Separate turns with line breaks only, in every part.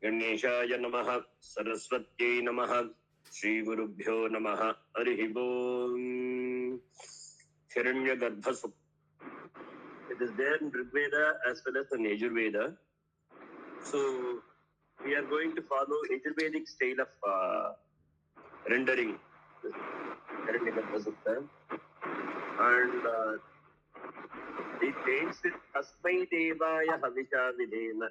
गणेशाय नमः सरस्वत्यै नमः श्रीगुरुभ्यो नमः हरिः ओम् हिरण्यगर्भसुप्ता. It is there in Rigveda as well as in Yajurveda. So we are going to follow Yajurvedic style of rendering Hiranyagarbhasukta, and it ends with Kasmai Devaya Havisha Vidhema.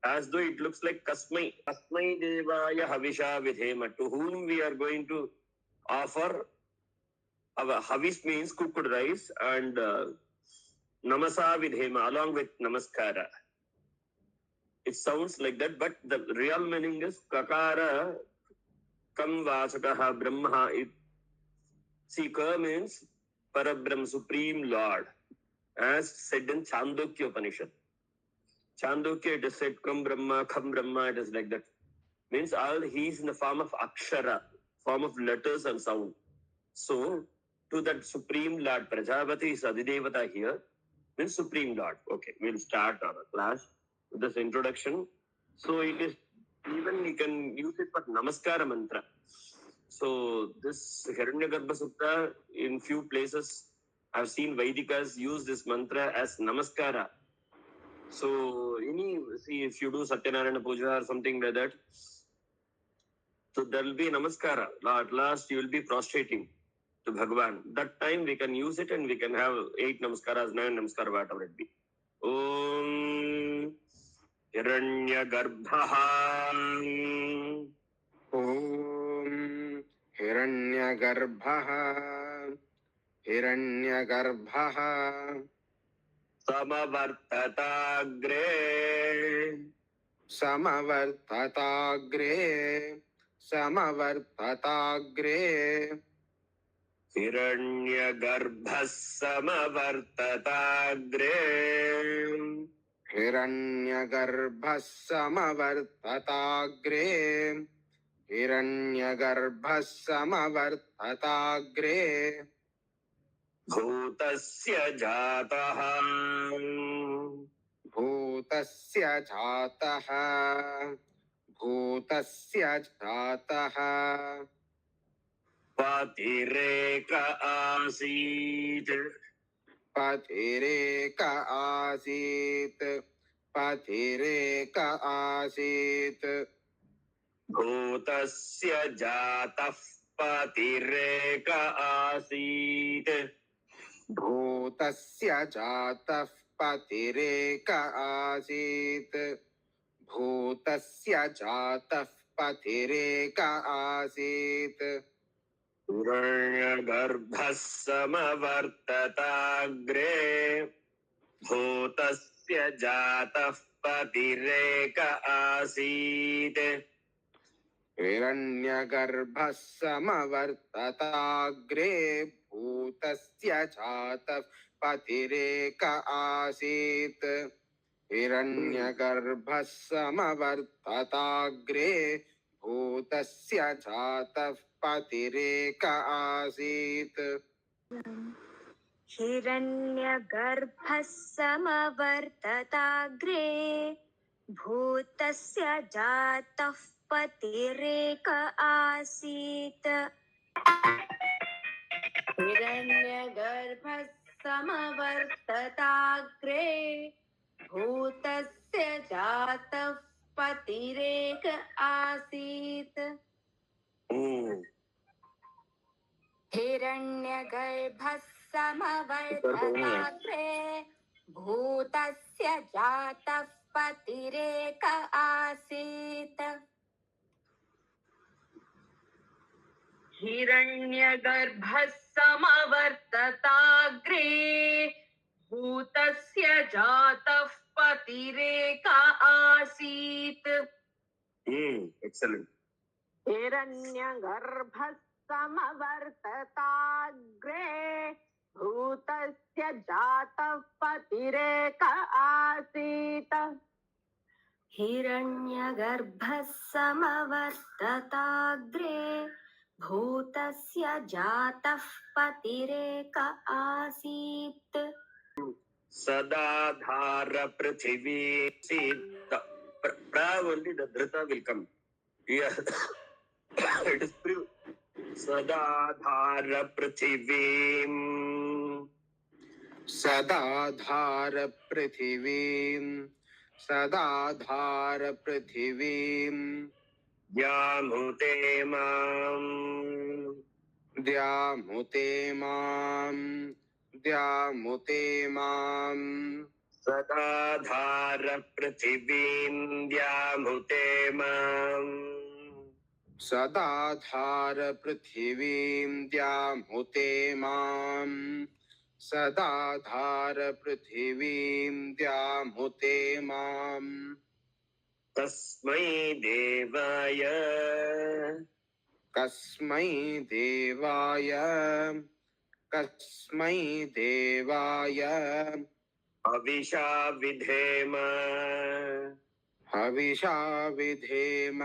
As though it looks like Kasmai Devaya Havisha Vidhema, to whom we are going to offer our Havis means cooked rice, and Namasa Vidhema along with Namaskara. It sounds like that, but the real meaning is Kakara Kam Vasakaha Brahma. See, Ka means Parabrahm, Supreme Lord, as said in Chandogya Upanishad. Chandogya, it is said Kam Brahma, Kham Brahma, it is like that. Means all he is in the form of Akshara, form of letters and sound. So, to that Supreme Lord, Prajapati is Adidevata here, means Supreme Lord. Okay, we'll start our class with this introduction. So, it is, even you can use it for Namaskara mantra. So, this Hiranyagarbhasukta, in few places, I've seen Vaidikas use this mantra as Namaskara. So, see, if you do Satyanarayana Puja or something like that, so there will be Namaskara. At last, you will be prostrating to Bhagavan. That time we can use it and we can have 8 Namaskaras, 9 Namaskara, whatever it be. Om Hiranyagarbhaha.
Om Hiranyagarbhaha. Hiranyagarbhaha.
Samavartatagre.
Samavartatagre. Samavartatagre.
Hiranyagarbhas samavartatagre.
Hiranyagarbhas samavartatagre. Hiranyagarbhas samavartatagre.
Bhutasya jataha.
Bhutasya jataha. Bhutasya jataha.
Patireka asit.
Patireka asit. Patireka asit.
Bhutasya jatah patireka asit.
Bhutasya jatah patireka asit. Bhutasya jatah patireka asit.
Hiranyagarbhas samavartatagre. Bhutasya jatah patireka asit.
Hiranyagarbhas samavartatagre. Bhutasya jatah patireka asit. Hiranyagarbhas samavartatagre. Bhutasya jatah patireka asit.
हिरण्यगर्भः समवर्तताग्रे भूतस्य जातः पतिरेक आसीत्.
हिरण्यगर्भः समवर्तताग्रे भूतस्य जातः पतिरेक आसीत्. हिरण्यगर्भः समवर्तताग्रे भूतस्य जातः पतिरेक आसीत्. हिरण्यगर्भः समवर्तताग्रे भूतस्य जातः पतिरेक आसीत्.
Excellent.
हिरण्यगर्भः समवर्तताग्रे भूतस्य जातः पतिरेक आसीत्.
हिरण्यगर्भः समवर्तताग्रे भूतस्य जातः पतिरेक आसीत्.
सदाधार पृथिवी only the Dhrita will come. Yeah. It is proved. Sadadhara Prithivim.
सदाधार पृथिवीं सदाधार पृथिवीं
Yamute Mam.
द्यामुते मां
Sadadhara Prithivim. Yamute Mam.
सदाधार पृथिवीं द्यामुते मां सदाधार पृथिवीं द्यामुते मां
Tasmai Devaya.
कस्मै देवाय
Avisha Vidhema.
हविषा विधेम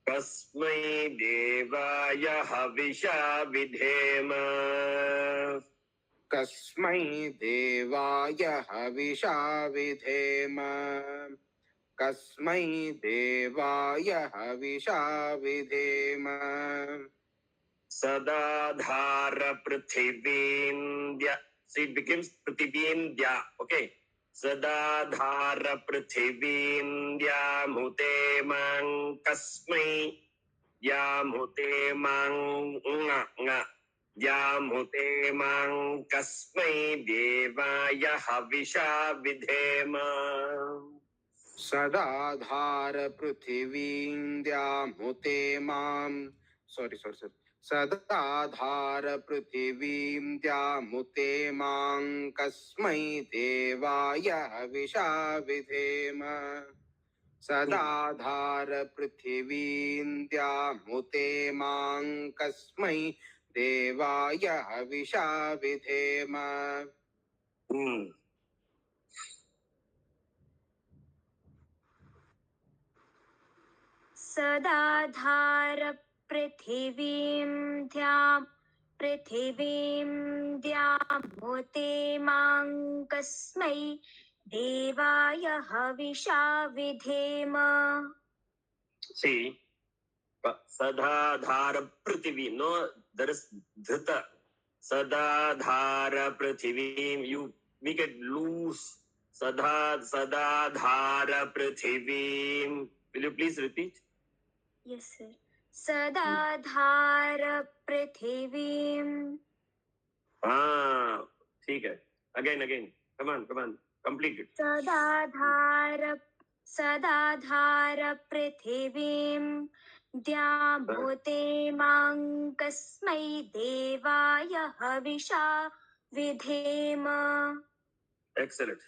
Tasmai Devaya Havisha Vidhema.
कस्मै देवाय हविषा विधेम कस्मै देवाय हविषा विधेम
Sadadhara Prithivindya. See, it becomes Prithivindya. Okay. Sadadhara Prithivindya Mute Mang Kasmai. Yamute Mang Nga Nga. Yamute Mang Kasmai Devaya Havisha Vidhema.
सदाधार पृथिवीं द्यामुते मां sorry सदाधार पृथिवीं द्यामुते मां कस्मै देवाय हविषा विधेम सदाधार पृथिवीं द्यामुते मां कस्मै देवाय हविषा विधेम
सदाधार पृथिवीं द्यामुते मां कस्मै देवाय हविषा विधेम.
See, Sadadhara Prithvi. No, there is Dhrita. Sadadhara Prithvi. You make it loose. Sadadhara Prithvi. Will you please repeat?
Yes, sir. सदाधार पृथिवीं.
ठीक है. Again. Come on. Complete it.
सदाधार पृथिवीं द्यामुते मां कस्मै देवाय हविषा विधेम.
Excellent.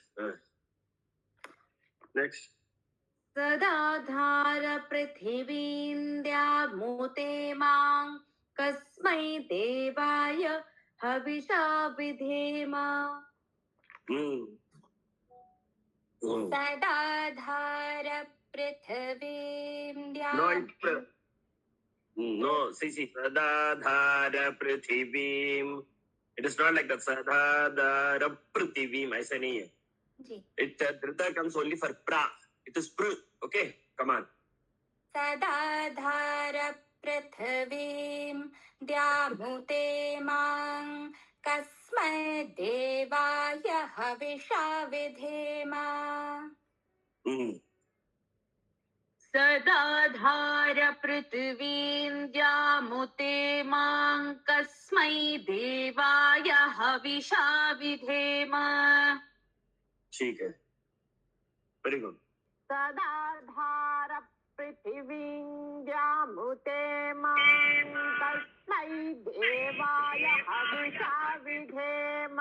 Next.
सदाधार पृथिवीं द्यामुते मां कस्मै देवाय हविषा विधेम.
सदाधार पृथिवीं
No, see, Sadadhara Prithivim. It is not like that. Sadadhara Prithivim. I say nahi hai. It Dhrita comes only for pra. It is pr. Okay, come on.
सदाधार पृथिवीं द्यामुते मां कस्मै देवाय हविषा विधेम.
सदाधार पृथिवीं द्यामुते मां कस्मै देवाय हविषा विधेम.
ठीक है. Very good.
सदाधार पृथिवीं द्यामुते मां कस्मै देवाय हविषा विधेम.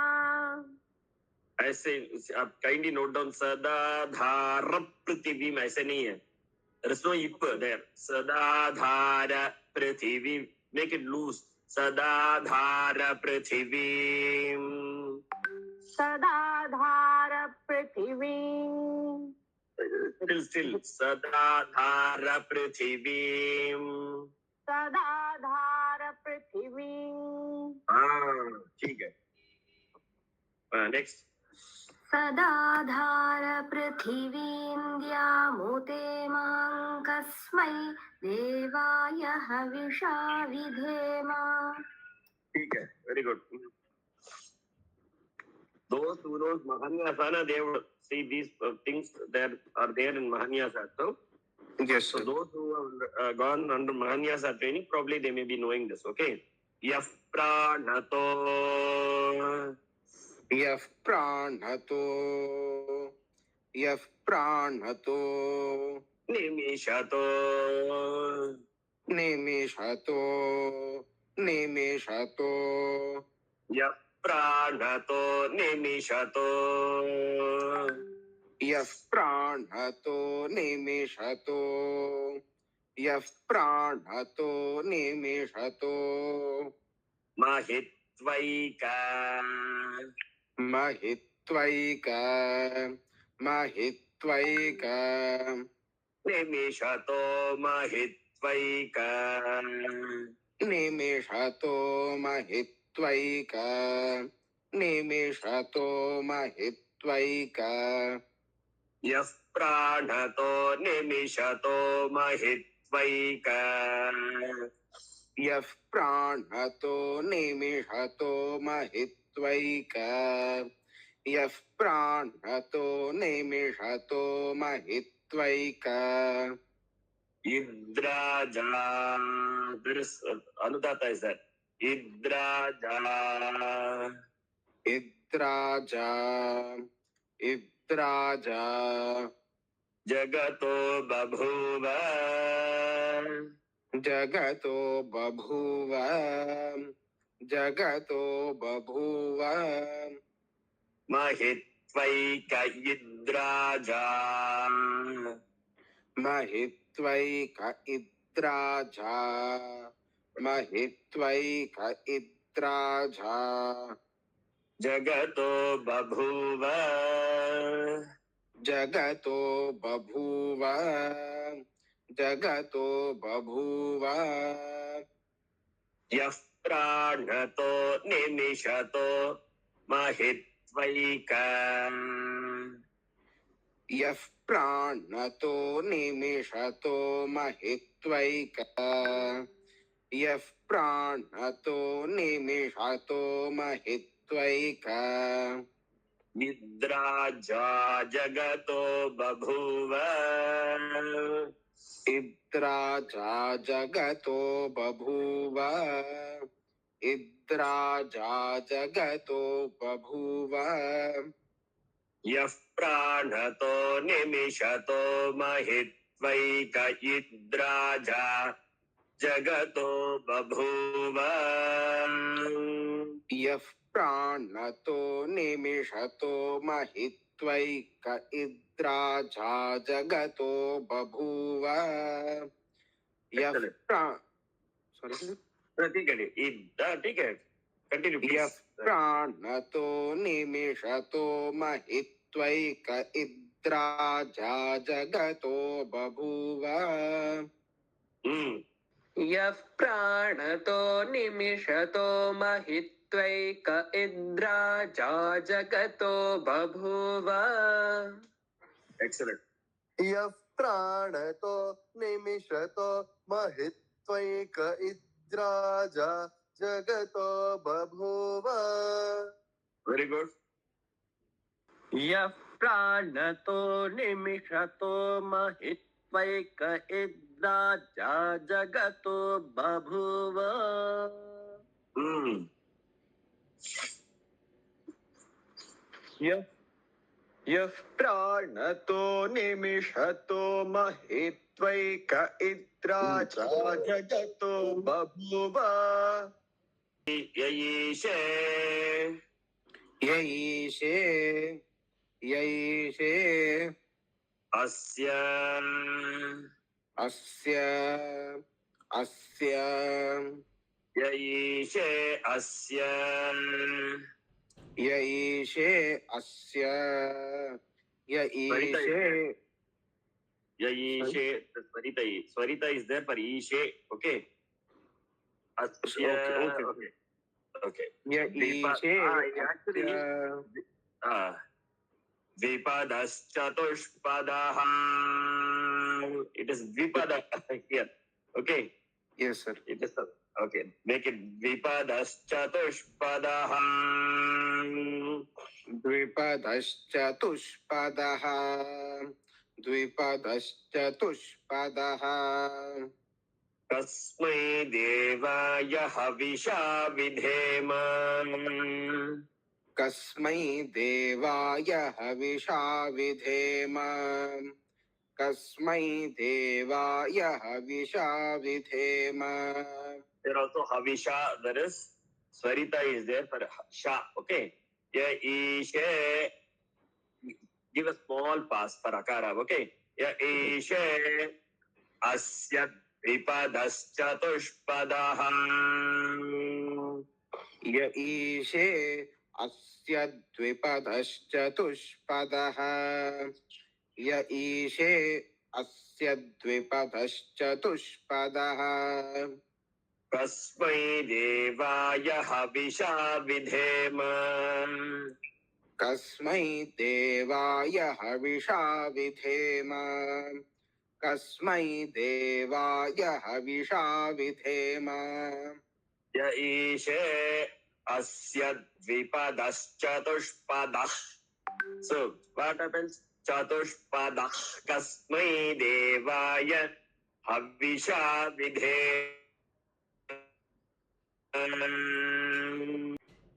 ऐसे आप kindly note down Sadadhara Prithivim. ऐसे नहीं है. There is no ip there. Sadadhara Prithivim. Make it loose. Sadadhara Prithivim.
सदाधार पृथिवीं.
Still. Sadadhara Prithivim.
सदाधार पृथिवीं.
ठीक है. Next.
सदाधार पृथिवीं द्यामुते मां कस्मै देवाय हविषा विधेम.
ठीक है, very good. Those who knows Mahanyasana, they would see these things that are there in Mahanyasa. So,
Yes,
so
sir.
those who have gone under Mahanyasa training, probably they may be knowing this. Okay. Yaf pranato
Yah pranato, yah pranato,
nimishato
nimishato, nimishato,
yaf pranato nimishato
yah pranato, nimishato, yah pranato, nimishato,
mahitvaika
mahitvaika, mahitvaika,
nimishato mahitvaika
nimishato, mahitvaika, nimishato, mahitvaika,
yaf pranato nimishato mahitvaika
yah pranato, nimishato, mahitvaika, yah pranato, nimishato, mahitvaika.
Idraja. There is Anudata is that. Idraja.
Idraja, Idraja,
Jagato babhuva.
Jagato babhuva, Jagato babhuva,
Mahitvaika idraja.
Mahitvaika idraja, Mahitvaika idraja,
Jagato babhuva.
Jagato babhuva, Jagato babhuva,
Yaf pranato nimishato mahitvaika.
yah pranato, nimishato, mahitvaika, yah pranato, nimishato, mahitvaika,
Nidraja jagato babhuva.
idraja jagato babhuva, idraja jagato babhuva,
Yaf pranato nimishato mahitvaika idraja jagato babhuva.
yah pranato, nimishato, mahitvaika idraja jagato babhuva, yah
Excellent.
sorry,
ठीक है continue
yah
please.
pranato, nimishato, mahitvaika idraja jagato babhuva,
यः प्राणतो निमिषतो महित्वैक इन्द्राजा जगतो बभूव.
Excellent.
यः प्राणतो निमिषतो महित्वैक इद्राजा जगतो बभूव.
Very गुड.
यः प्राणतो निमिषतो महित्वैक इन्द्राजा जगतो बभूव. यः प्राणतो निमिषतो महित्वैक इन्द्राजा जगतो बभूव.
यईशे
यैषे, यैषे,
अस्य
अस्य, अस्य,
यईशे अस्य
यैषे, अस्य, यैषे,
यईशे Swarita is there for ईशे. Okay. Asya. Okay.
यैषे,
Actually, द्विपदश्चतुष्पदः. It is dvipada here. Okay.
Yes, sir.
It is okay. Make it dvipadश्चतुष्पदः.
द्विपदश्चतुष्पदः. द्विपदश्चतुष्पदः.
कस्मै देवाय हविषा विधेम.
कस्मै देवाय हविषा विधेम. कस्मै देवाय हविषा विधेम.
There also havisha. There is Swarita is there for sha. Okay. Ya ishe. Give a small pass for akara. Okay. Ya ishe asya द्विपदश्चतुष्पदः.
य ईशे अस्य द्विपदश्चतुष्पदः. य ईशे अस्य द्विपदश्चतुष्पदः.
कस्मै देवाय हविषा विधेम.
कस्मै देवाय हविषा विधेम. कस्मै देवाय हविषा विधेम.
य ईशे अस्य द्विपदश्चतुष्पदः. So what happens? चतुष्पदः कस्मै देवाय हविषा विधेम.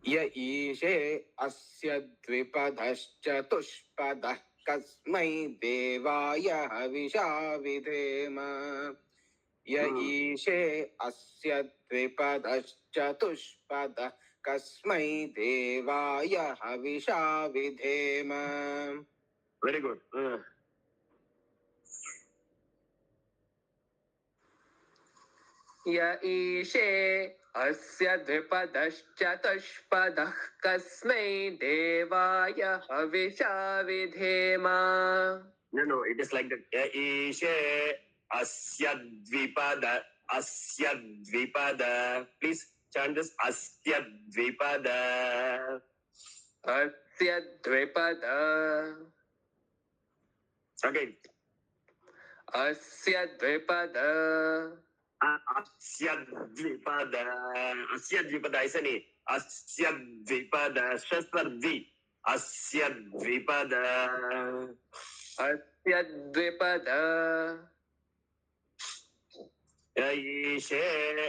य ईशे अस्य द्विपदश्चतुष्पदः. कस्मै देवाय हविषा विधेम. य ईशे अस्य द्विपदश्चतुष्पदः. कस्मै देवाय हविषा विधेम.
Very good.
य ईशे अस्य द्विपदश्चतुष्पदः. कस्मै देवाय हविषा विधेम.
No, it is like that. Ya ishe asya dvipada. Asya dvipada. Please chant this. Asya dvipada.
अस्य द्विपद.
Okay.
अस्य द्विपद.
Asya dvipada. Asya dvipada. ऐसा नहीं. Asya dvipada. शस्त्रद्वि. Asya dvipada.
अस्य द्विपद.
य ईशे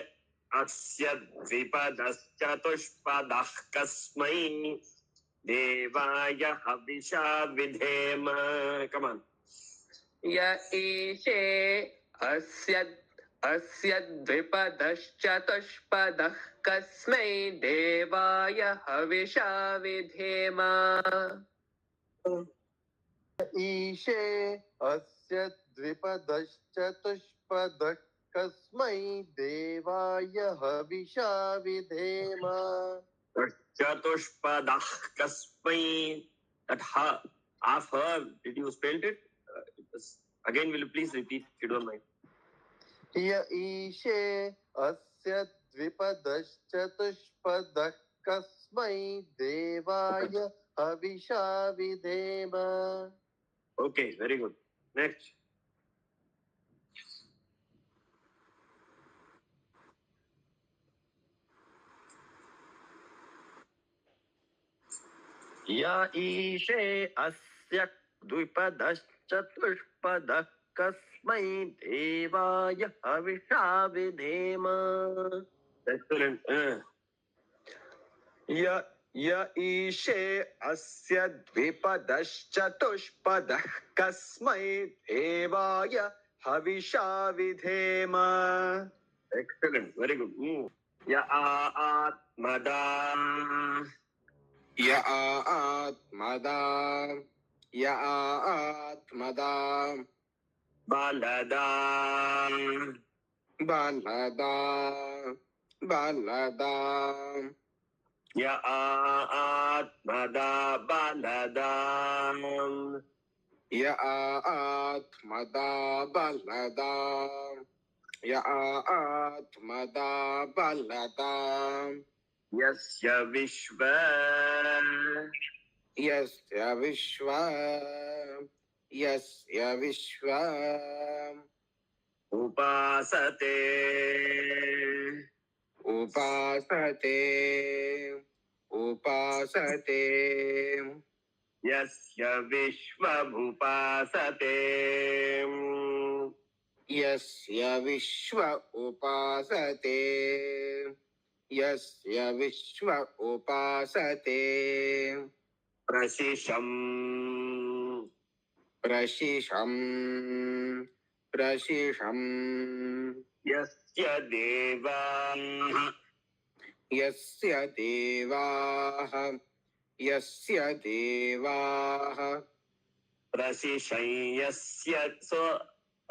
अस्य द्विपदश्चतुष्पदः. कस्मै देवाय हविषा विधेम. Come on.
य ईशे अस्य द्विपदश्चतुष्पदः. कस्मै देवाय हविषा विधेम.
ईशे अस्य द्विपदश्चतुष्पदः. कस्मै देवाय हविषा विधेम.
चतुष्पदः कस्मै. That ha, half her. Did you spell it? Again, will you please repeat if you don't mind?
य ईशे अस्य द्विपदश्चतुष्पदः. कस्मै देवाय हविषा विधेम.
Okay, very good. Next. या ईशे अस्य द्विपदश्चतुष्पदः. कस्मै देवाय हविषा विधेम. Excellent.
य ईशे अस्य द्विपदश्चतुष्पदः. कस्मै देवाय हविषा विधेम.
Excellent. Very good. या आत्मदा.
य आत्मदा. य आत्मदा.
बालदा.
बालदा. बालदा.
या आत्मदा बालदा.
य आत्मदा बालदा. य आत्मदा बालदा.
यस्य विश्व.
यस्य विश्वा
उपासते
उपासते
यस्य विश्वमुपासते
यस्य विश्व उपासते
प्रशिशम् यस्य
देवाः
प्रशिशय्यस्य so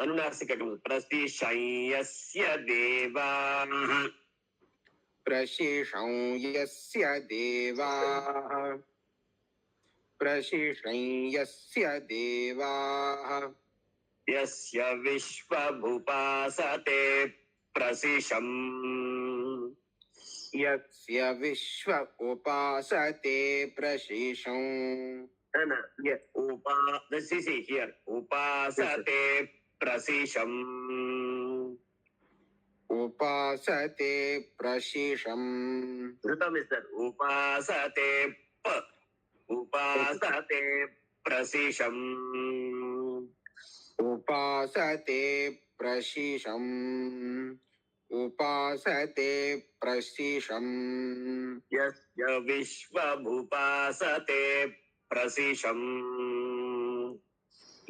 अनुनासिकं प्रशिशय्यस्य देवाः
प्रशिशं यस्य देवाः
यस्य विश्वमुपासते प्रशिशम्
यस्य विश्व उपासते प्रशिशं
this is here upasate prasisham dhrutam is that upasate prasisham yasya vishvamupasate prasisham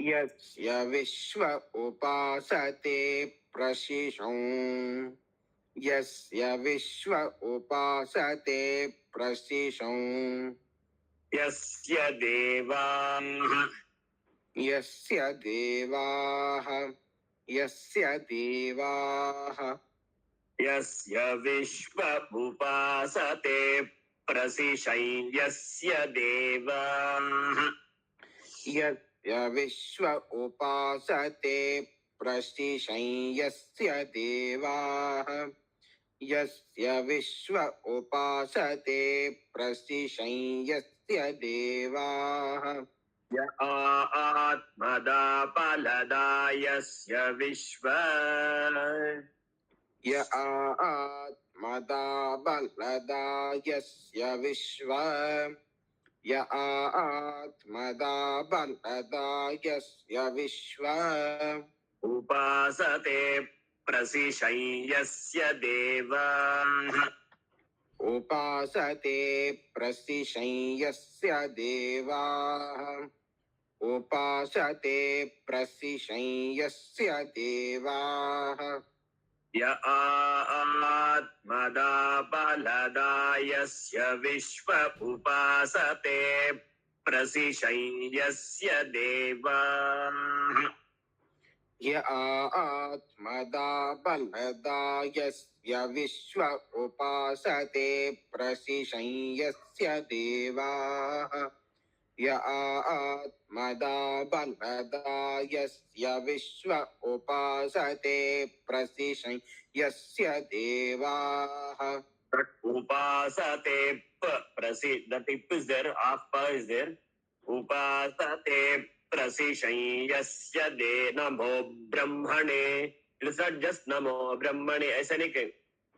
यस्य विश्व उपासते प्रशिशं यस्य देवाः
यस्य विश्वमुपासते प्रशिशं यस्य देवाः
यस्य विश्व उपासते प्रशिशं यस्य देवाः यस्य विश्व उपासते प्रशिशं यस्य देवाः
य आत्मदा पलदा यस्य विश्व
य आत्मदा बलदा यस्य विश्व य आत्मदा बलदा यस्य विश्व
उपासते प्रशिशं यस्य देवाः
उपासते प्रशिशं यस्य देवाः उपासते प्रशिशं यस्य देवाः
य आत्मदा बलदा यस्य विश्व उपासते प्रशिशं यस्य देवाः
य आत्मदा बलदा यस्य विश्व उपासते प्रशिशं यस्य देवाः य आत्मदा बलदा यस्य विश्व उपासते प्रशिशं यस्य देवाः
उपासते the tip is there, apa is there. Upasate prasisham yasya de namo brahmane. It is not just namo brahmane. ऐसा नहीं कहें.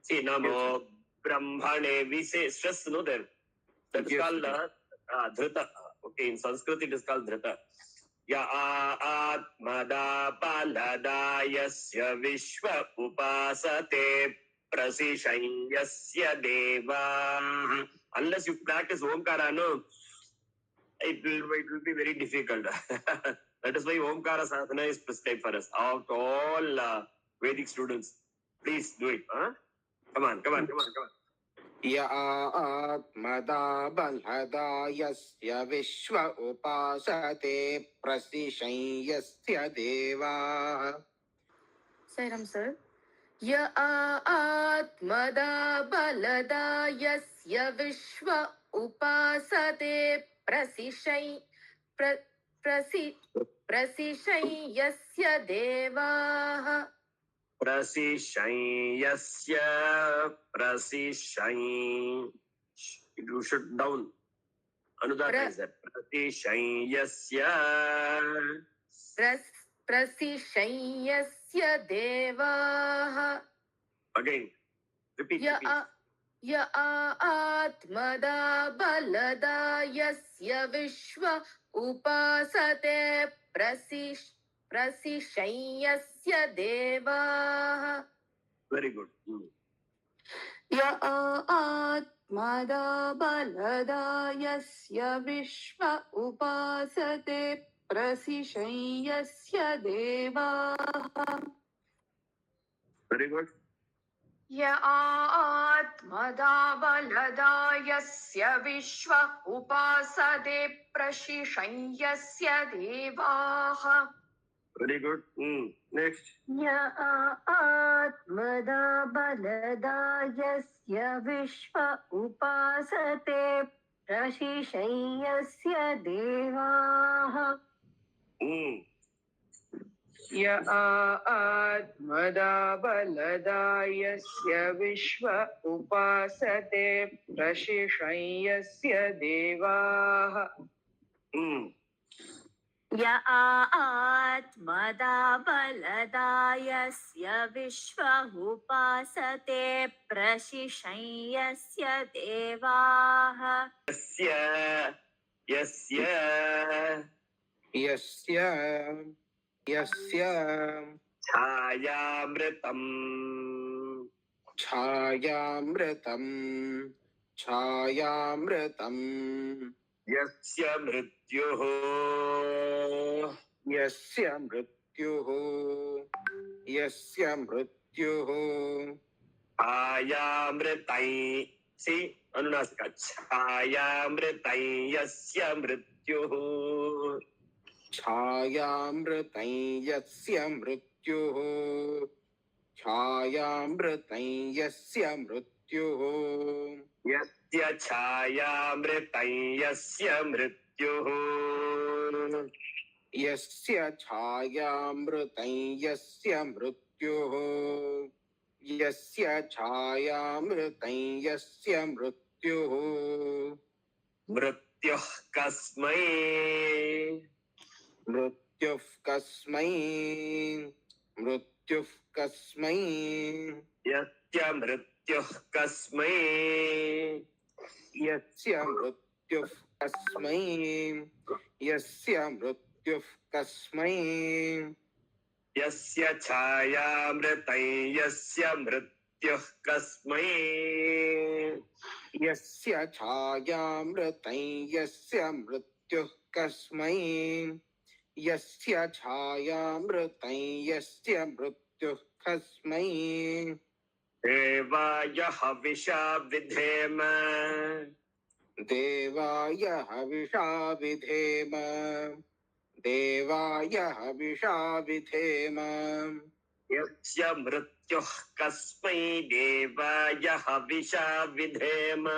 See namo brahmane. We say stress no there. That is called dhrita. Okay, in Sanskrit it is called dhrita. Ya atmada balada yasya vishva upasate prasisham yasya deva. Unless you practice Omkara, no, it will be very difficult. That is why Omkara sadhana is prescribed for us. Of all Vedic students, please do it. Huh? Come on.
या आत्मदा बलदा यस्य विश्व उपासते प्रशिशं यस्य देवाः
Sairam sir. Ya atmada balada yasya vishwa upasate prasishai prasishai yasya devaha
Prasisham yasya prasisham. You should down. Anudata is there. Pratishanyasya.
प्रसिशय्यस्य देवाः
Again, repeat.
य आत्मदा बलदा यस्य विश्व उपासते प्रसिशय्यस्य देवाः
Very good.
य आत्मदा बलदा यस्य विश्व उपासते प्रसिशय्यस्य देवाः
Very good.
य आत्मदा बलदा यस्य विश्व उपासते प्रसिशय्यस्य देवाः
Very good. Next.
य आत्मदा बलदा यस्य विश्व उपासते प्रशिशय्यस्य देवाः
य आत्मदा बलदा यस्य विश्व उपासते प्रशिशय्यस्य देवाः
य आत्मदा बलदा यस्य विश्व उपासते प्रशिशय्यस्य देवाः
यस्य छायामृतम्
यस्य मृत्युः छायामृतै see अनुनासिका छायामृतै यस्य मृत्युः
छायामृतं यस्य मृत्युः यस्य
छायामृतै यस्य मृत्युः
यस्य छायामृतं यस्य मृत्युः
मृत्युः कस्मै
मृत्युः कस्मै
यस्य मृत्युः कस्मै यस्य छायामृतै यस्य मृत्युः कस्मै
यस्य छायामृतं यस्य मृत्युः कस्मै
देवाय हविषा विधेम यस्य मृत्युः कस्मै देवाय हविषा विधेम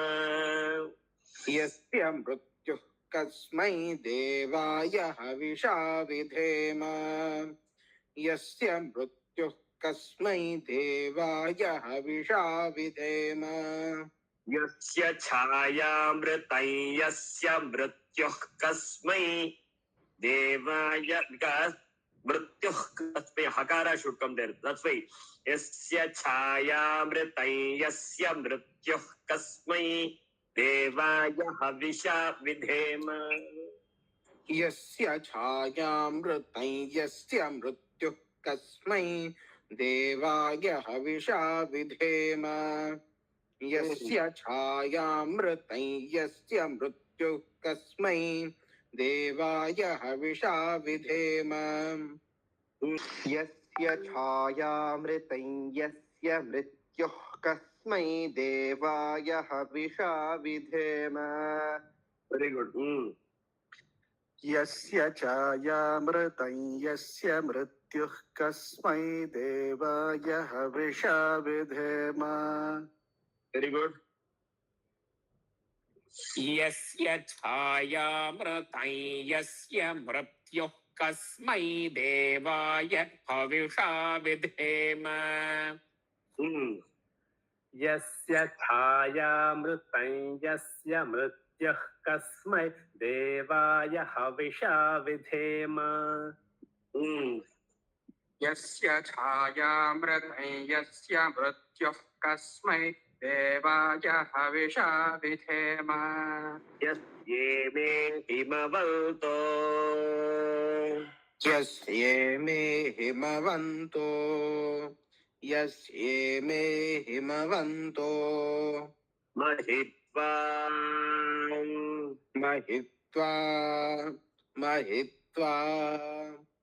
यस्य मृत्युः कस्मै देवाय हविषा विधेम यस्य मृत्युः कस्मै देवाय हविषा विधेम
यस्य छायामृतै यस्य मृत्युः कस्मै देवाय मृत्युः कस्मै हकार should come there. That's why यस्य छायामृतै यस्य मृत्युः कस्मै देवाय हविषा विधेम
यस्य छायामृतं यस्य मृत्युः कस्मै देवाय हविषा विधेम यस्य छायामृतं यस्य मृत्युः कस्मै देवाय हविषा विधेम
यस्य छायामृतं यस्य मृत्युः कस्मै देवाय हविषा विधेम
Very good.
यस्य छायामृतं यस्य मृत्युः कस्मै देवाय हविषा विधेम
Very good.
यस्य छायामृतं यस्य मृत्युः कस्मै देवाय हविषा विधेम
Hmm.
यस्य छायामृतं यस्य मृत्युः
मृत्युः कस्मै देवाय हविषा विधेम
यस्य छायामृतं यस्य मृत्युः कस्मै देवाय हविषा विधेम
यस्येमे हिमवन्तो
यस्येमे हिमवन्तो यस्येमे हिमवन्तो
महित्वा
महित्वा महित्वा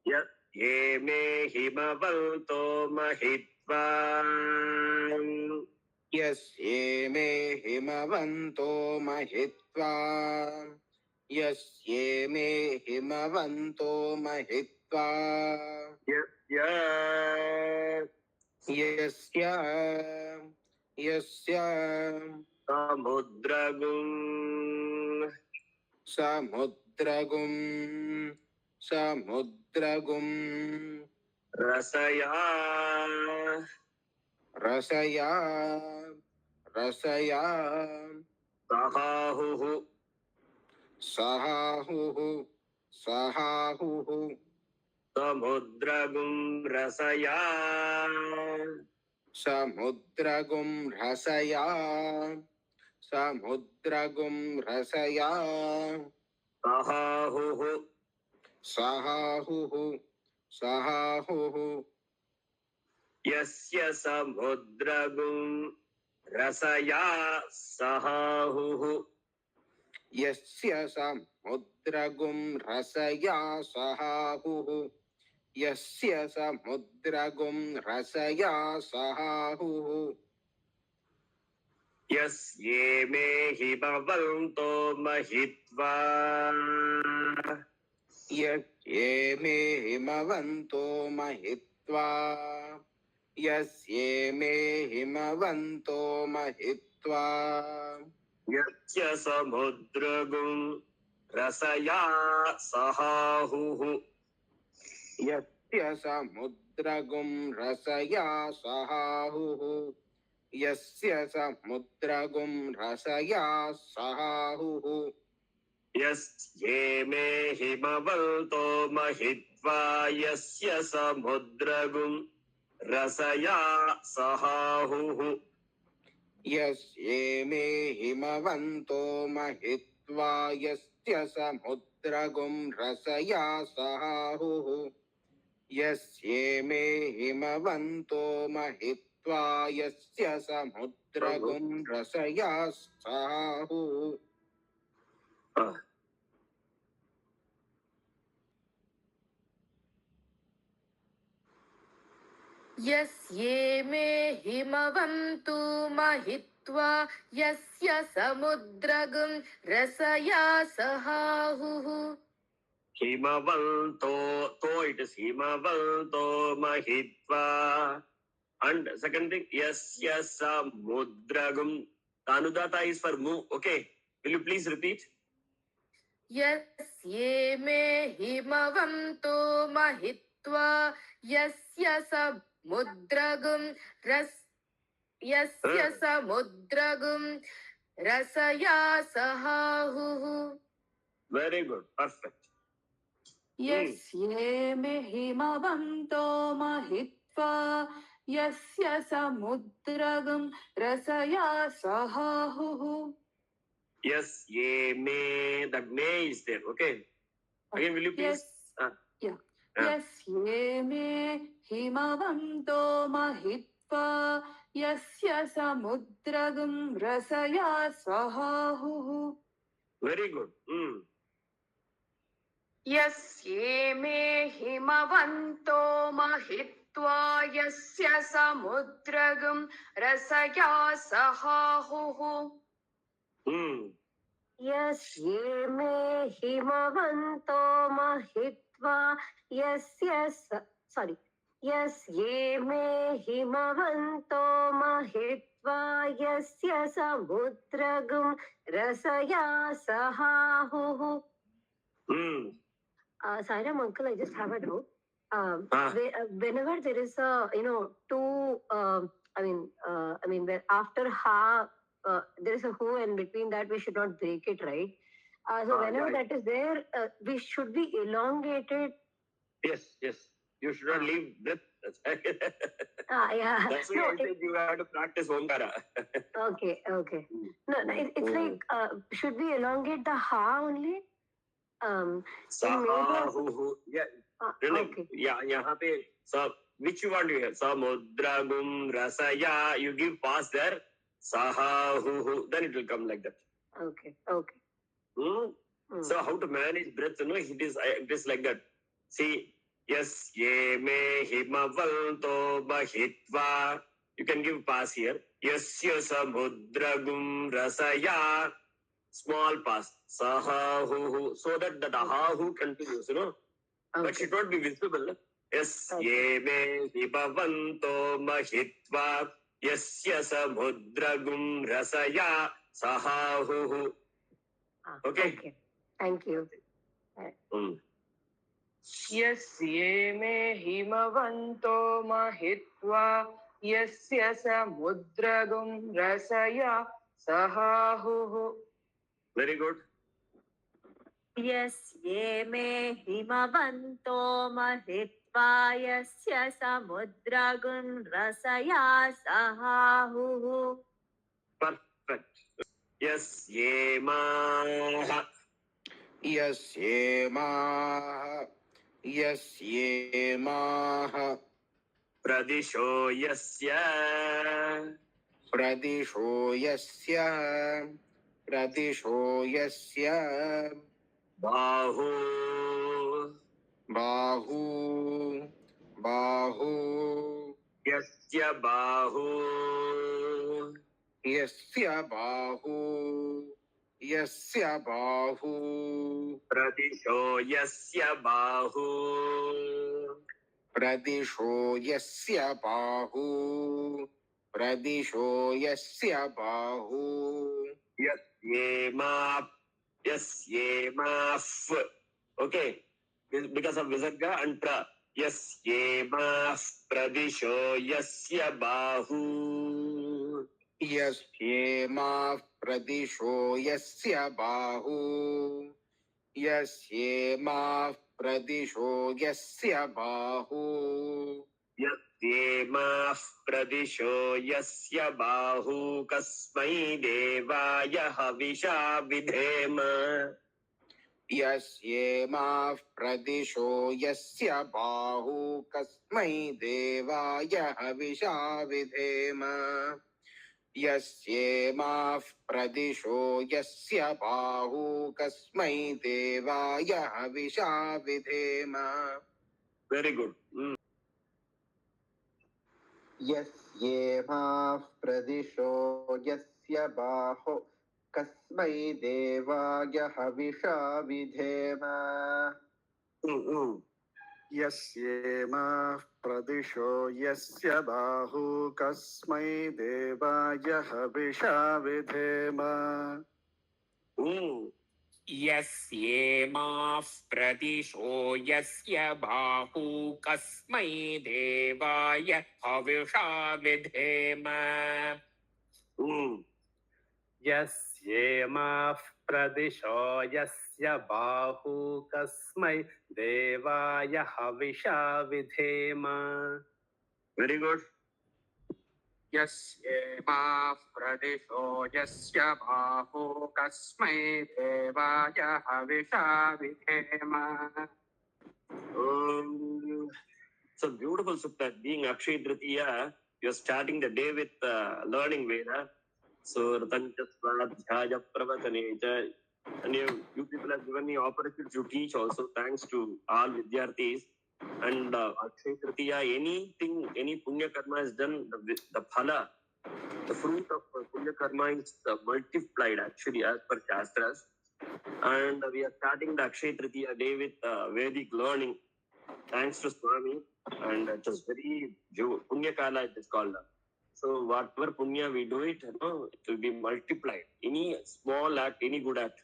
यस्येमे हिमवन्तो महित्वा
यस्येमे हिमवन्तो महित्वा यस्येमे हिमवन्तो महित्वा
यस्य
यस्य यस्य
समुद्रगुम्
समुद्रगुं समुद्रगुं
रसया
रसया रसया
सहाहुः
सहाहुः सहाहुः
समुद्रगुं रसया
समुद्रगुं रसया समुद्रगुं रसया
सहाहुः
सहाहुः सहाहुः
यस्य समुद्रगुं रसया सहाहुः
यस्य समुद्रगुं रसया सहाहुः यस्य समुद्रगुं रसया सहाहुः
यस्येमे हिमवन्तो महित्वा
यस्येमे हिमवन्तो महित्वा यस्येमे हिमवन्तो महित्वा
यस्य समुद्रगुं रसया सहाहुः
यस्य समुद्रगुं रसया सहाहुः यस्य समुद्रगुं रसया सहाहुः
यस्येमे हिमवन्तो महित्वा यस्य समुद्रगुं रसया सहाहुः
यस्येमे हिमवन्तो महित्वा यस्य समुद्रगुं रसया सहाहुः यस्येमे हिमवन्तो महित्वा यस्य समुद्रगुं रसया सहाहुः
यस्येमे हिमवन्तु महित्वा यस्य समुद्रगं रसया सहाहुः
हिमवन्तो तो it is हिमवन्तो महित्वा and second thing yasya samudragum anudata is for move okay will you please repeat
यस्येमे हिमवन्तो महित्वा यस्य समुद्रगं रसया सहाहुः
very good perfect
यस्येमे हिमवन्तो महित्वा यस्य समुद्रगं रसया सहाहुः
yes ye may that may is there okay again will you please
यस्येमे हिमवन्तो महित्वा यस्य समुद्रगं रसया सहाहुः
very good
यस्येमे हिमवन्तो महित्वा यस्य समुद्रगं रसया सहाहुः
यस्येमे हिमवन्तो महित्वा यस्येमे हिमवन्तो महित्वा यस्य समुद्रगं रसया सहाहुः Sairam uncle, I just have a doubt. Whenever there is a, two, where after ha, there is a who, and between that we should not break it, right? So whenever
yeah.
that is there, we should be elongated.
Yes. You should not leave breath.
Yeah.
That's why
No,
I said you have to practice Omkara.
Okay. No, it's like, should we elongate the ha only? In
Saha,
major.
hu. Yeah. Really?
Okay.
Yeah. यहाँ pay which you want to hear? Samudragum rasaya. You give pause there. Saha, hu. Then it will come like that.
Okay.
So how to manage breath? It is like that. See, yes, ye me himavalto bahitva. You can give pass here. Yasya samudragum rasaya. Small pass. Saha hu. So that the ha hu continues, But should not be visible. Yes, ye me himavalto bahitva. Yasya samudragum rasaya. Saha hu. Okay.
Thank you.
यस्ये मे हिमवन्तो महित्वा यस्य समुद्रगुं रसया सहाहुः.
Very good.
यस्ये मे हिमवन्तो महित्वा यस्य समुद्रगुं रसया सहाहुः.
Perfect. Yes, ye ma.
यस्येमाः
Pradisho yasya.
प्रदिशो यस्य
Bahu.
बाहु
Yasya bahu.
यस्य बाहु
Pradisho yasya bahu.
प्रदिशो यस्य बाहु
Yasye ma. Okay. Because of Visarga and pra. Yasye ma pradisho yasya bahu.
यस्येमा प्रदिशो यस्य बाहु यस्येमा प्रदिशो यस्य बाहु
Yasye ma pradisho yasya bahu. Kasmai devaya havisha vidhema.
यस्येमा प्रदिशो यस्य बाहु कस्मै देवाय हविषा विधेम यस्येमा प्रदिशो यस्य बाहु कस्मै देवाय हविषा विधेम.
Very good.
यस्येमाः प्रदिशो यस्य बाहो कस्मै देवाय हविषा विधेम.
यस्येमाः प्रदिशो यस्य बाहु कस्मै देवाय हविषा विधेम.
यस्येमाः प्रदिशो यस्य बाहु कस्मै देवाय हविषा विधेम.
यस्येमाः प्रदिशो यस्य बाहु कस्मै देवाय हविषा विधेम.
Very good.
यस्येमाः प्रदिशो यस्य बाहु कस्मै देवाय हविषा विधेम.
It's a beautiful sutta. Being Akshay Tritiya, you're starting the day with learning Veda. So, Ratancha Swadhyaya Pravatanecha. And you people have given me opportunity to teach also. Thanks to all Vidyarthis. And Akshay Tritiya, anything, any Punya Karma is done, the phala, the fruit of Punya Karma is multiplied actually as per Shastras. And we are starting the Akshay Tritiya day with Vedic learning. Thanks to Swami. And it was very Punya Kala, it is called. So whatever Punya we do it, it will be multiplied. Any small act, any good act.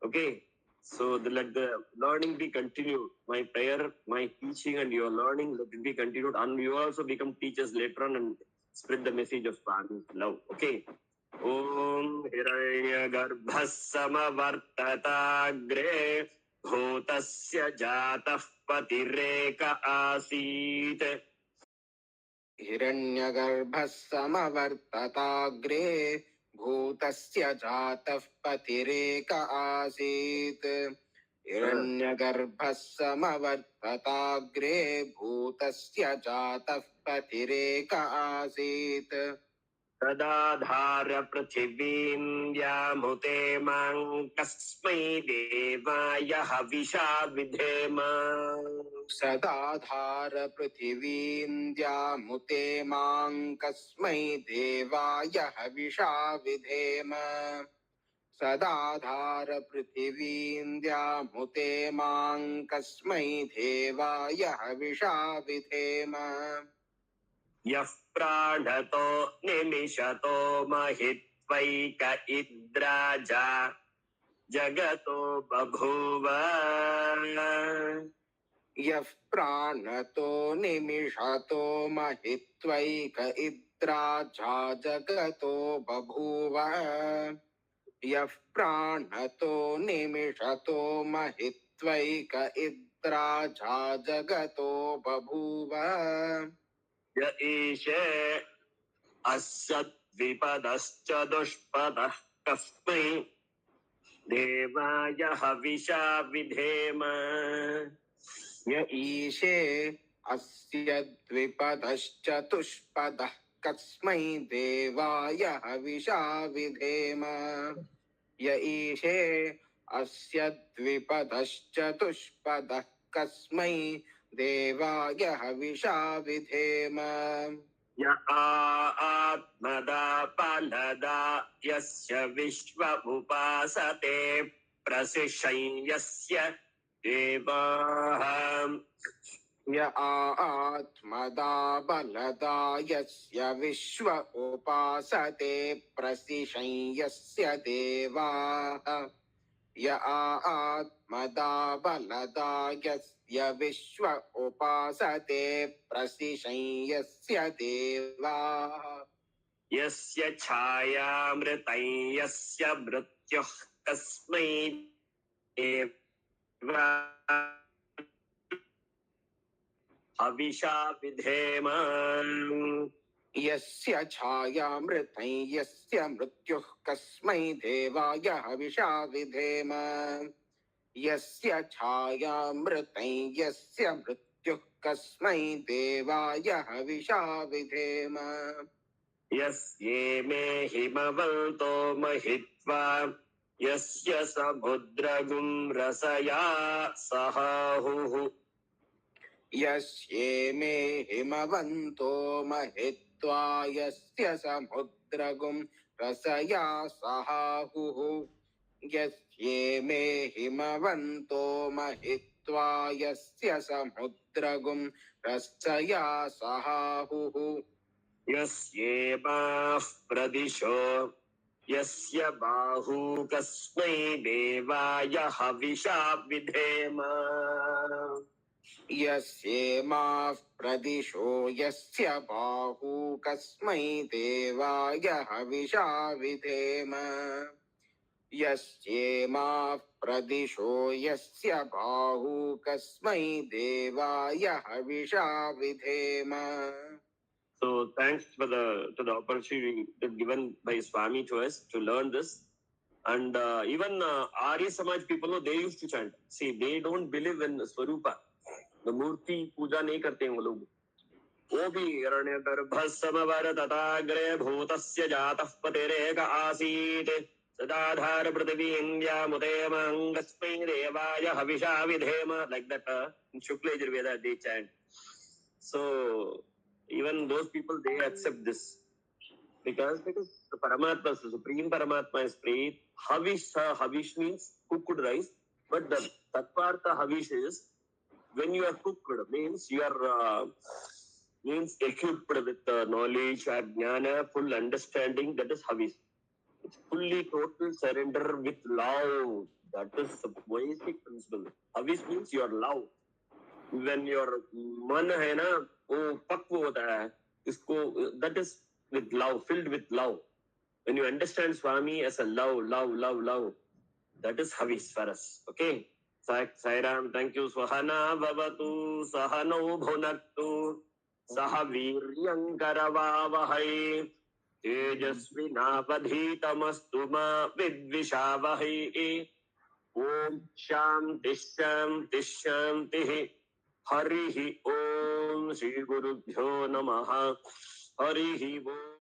Okay. So let the learning be continued. My prayer, my teaching and your learning, let it be continued. And you also become teachers later on and spread the message of Swami's love. Okay. ॐ हिरण्यगर्भः समवर्तताग्रे भूतस्य जातः पतिरेक आसीत्
हिरण्यगर्भः समवर्तताग्रे भूतस्य जातः पतिरेक आसीत् हिरण्यगर्भः समवर्तताग्रे भूतस्य जातः पतिरेक आसीत्
तदाधार पृथिवीं यामुते मां कस्मै देवाय हविषा विधेम
सदाधार पृथिवीं द्यामुते मां कस्मै देवाय हविषा विधेम सदाधार पृथिवीं द्यामुते मां कस्मै देवाय हविषा विधेम
यः प्राणतो निमिषतो महित्वैक इद्राजा जगतो बभूव
यः प्राणतो निमिषतो महित्वैक इद्राजा जगतो बभूव यः प्राणतो निमिषतो महित्वैक इद्राजा जगतो बभूव
य ईशे अस्य द्विपदश्च दुष्पदः कस्मै देवाय हविषा विधेम
य ईशे अस्य द्विपदश्चतुष्पदः कस्मै देवाय हविषा विधेम य ईशे अस्य द्विपदश्चतुष्पदः कस्मै देवाय हविषा विधेम
य आत्मदा पालदा यस्य विश्व उपासते प्रसिषय्यस्य देवाः
य आत्मदा बलदा यस्य विश्व उपासते प्रसिषय्यस्य देवाः य आत्मदा बलदा यस्य विश्व उपासते प्रसिषय्यस्य देवाः
यस्य छायामृतं यस्य मृत्युः कस्मै देवाय हविषा विधेम
यस्य छायामृतं यस्य मृत्युः कस्मै देवाय हविषा विधेम यस्य छायामृतं यस्य मृत्युः कस्मै देवाय हविषा विधेम
यस्येमे हिमवन्तो महित्वा यस्य समुद्रगुं रसया सहाहुः
यस्येमे हिमवन्तो महित्वा यस्य समुद्रगुं रसया सहाहुः यस्येमे हिमवन्तो महित्वा यस्य समुद्रगुं रसया सहाहुः
यस्येमाः प्रदिशो यस्य बाहू कस्मै देवाय हविषा विधेम
यस्येमाः प्रदिशो यस्य बाहू कस्मै देवाय हविषा विधेम यस्येमाः प्रदिशो यस्य बाहू कस्मै देवाय हविषा विधेम
So thanks for the opportunity given by Swami to us to learn this. And even Arya Samaj people, they used to chant. See, they don't believe in Swarupa. The Murti puja nahi karte hain wo log. वो भी हिरण्यगर्भः समवर्तताग्रे भूतस्य जातः पतिरेक आसीत् सदाधार पृथिवीं यामुते मां कस्मै देवाय हविषा विधेम. Like that in Shukla Yajurveda they chant. So even those people, they accept this because the Paramatma, the Supreme Paramatma is prayed. Havish means cooked rice, but the Tatpartha Havish is when you are cooked, means you are means equipped with knowledge, jnana, full understanding. That is Havish. It's fully total surrender with love. That is the basic principle. Havish means your love. When your मन है ना वो पक्व होता है इसको that is with love, filled with love. When you understand Swami as a love, that is Havis for us. Okay? Sai Ram, thank you. Swahana Bhavatu, Sahano Bhunaktu, Sahaviryam Karavavahai, Tejasvinavadhitamastu ma Vidvishavahai. Om Shanti Shanti Shanti. Harihi Om Shri Gurubhyo Namaha. Harihi Om.